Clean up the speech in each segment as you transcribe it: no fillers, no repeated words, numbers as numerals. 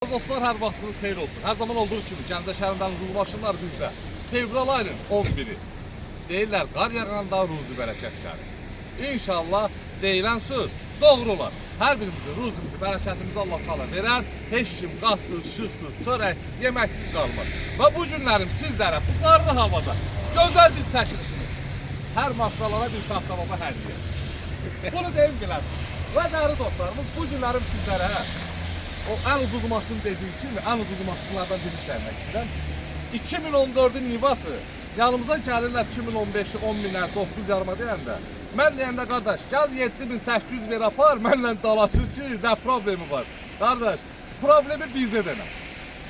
Dostlar, hər vaxtınız xeyir olsun. Hər zaman olduğu kimi Gəncə şəhərindən ucuz maşınlar bizdə. Fevral ayının 11-i. Deyirlər, qar yağanda ruzi bərəkət gəlir. İnşallah deyilən söz doğru olar. Hər birimizin ruzimizi, bərəkətimizi Allah qala verər. Heç kim qazsız, şıxsız, çörəksiz, yeməksiz qalmaz. Və bu günlərim sizlərə bu qarlı havada gözəl bir çəkilişiniz. Hər maşallara bir şaxtababa hədiyyə. Bunu deyim biləsiniz. Və değerli dostlarımız, bu günlərim sizlərə o en ucuz maşın dediği kimi en ucuz maşınlardan birini çəkmək istəyirəm. 2014'ün Nivası yanımıza gəlirlər 2015'i 10 minə 9,5 deyəndə. Mən deyəndə qardaş gəl 7800 ver apar, mənlə dalaşır ki, nə problemi var. Qardaş, problemi bizdə denə.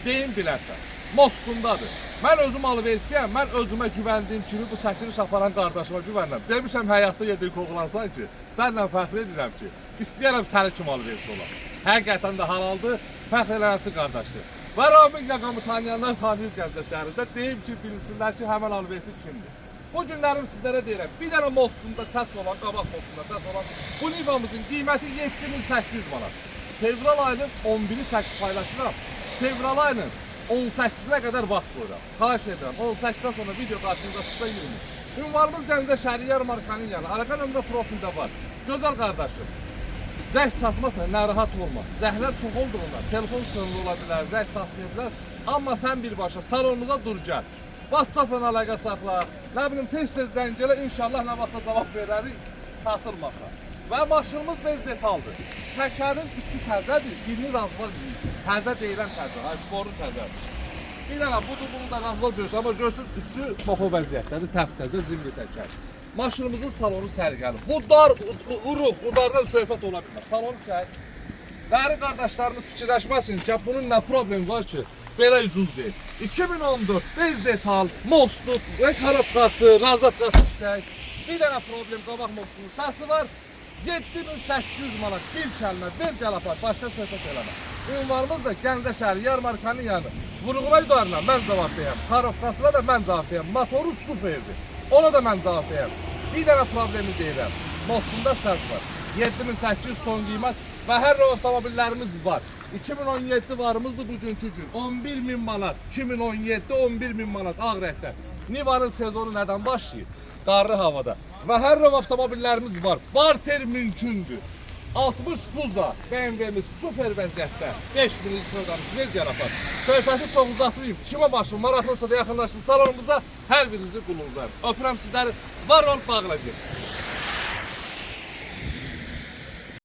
Deyim bilərsən. Mosundadır. Mən özüm alıverçiyəm, mən özümə güvəndiyim kimi bu çəkiliş aparan qardaşıma güvənirəm. Demişəm həyatda yediği qoğulansan ki, sənlə fəxr edirəm ki, istəyərəm səni kim alıverçi olam. Həqiqətən də halaldır, fəxr elənsi qardaşdır. Və Ramil Yaqamı tanıyanlar tanıyır Gəncə şəhərində. Deyim ki, bilsinlər ki, həmən alıverçi kimdir. Bu günlərim sizlərə deyirəm, bir dənə Mosunda səs olan, qabaq Mosunda səs olan bu Nivamızın qiyməti 7800 manat. Fevral ayının 11'i çəkib paylaşıram. Fevral ayının 18'ine kadar vaxt qoyuram. Xahiş edirəm, 18'den sonra video qarşınıza çıxsa 20. Ünvanımız Gəncə şəhəri yarmarkanın yanı. Arka nömrə profildə var. Gözəl qardaşım, zəng çatmasa narahat olma. Zəhlər çox olduğundan telefon sınırlı ola bilər, zəng çatmaya bilər. Amma sən birbaşa salonumuza dur gəl. WhatsApp-la əlaqə saxla. Nə bilim tez-tez zəng gələ, inşallah nə vaxtsa cavab verərik satılmasa. Və maşınımız bez detaldır. Təkərin içi təzədir, birini razvar bilir. Təzə deyilən təzə, boru təzədir. Bir dənə budur, bunu da razvar biliyorsun. Amma görsün, içi toxu vəziyyətdədir, təftəzə, zimli təkər. Maşınımızın salonu sərgəli. Bu dar, uruq, bu dardan söhbət ola bilmez. Salonu çək. Değerli qardaşlarımız fikirləşməsin ki, bunun nə problemi var ki, belə ucuz deyil. 2014 bez detal, mostuk, karabqası, razatqası işlək. Bir dənə problem qabaq mostunun səsi var. 7800 manat bir kəlmə, bir gəl apar, başqa söhbət eləmə. Ünvanımız da Gəncə şəhəri yarmarkanın yanı. Vurğuna yudarına mən cavab deyəm, karabqasına da mən cavab deyəm, motoru superdir. Ona da mən cavab deyəm. Bir dənə problemi deyirəm. Mosunda səs var. 7800 son qiymət və hər növ avtomobillərimiz var. 2017 varımızdır bugünkü gün. 11.000 manat. 2017 11.000 manat ağ rəhdə. Nivanın sezonu nədən başlayır? Qarlı havada. Və hər növ avtomobillərimiz var. Barter mümkündür. 60 buza BMW'miz super vəziyyətdə 5000 kiloqram ver cərafat. Söhbəti çox uzatmayayım. Kimə başım maraqlısa da yaxınlaşsın salonumuza, hər birinizi qulunuzlar. Öpürəm sizləri. Var ol, bağlayacağız.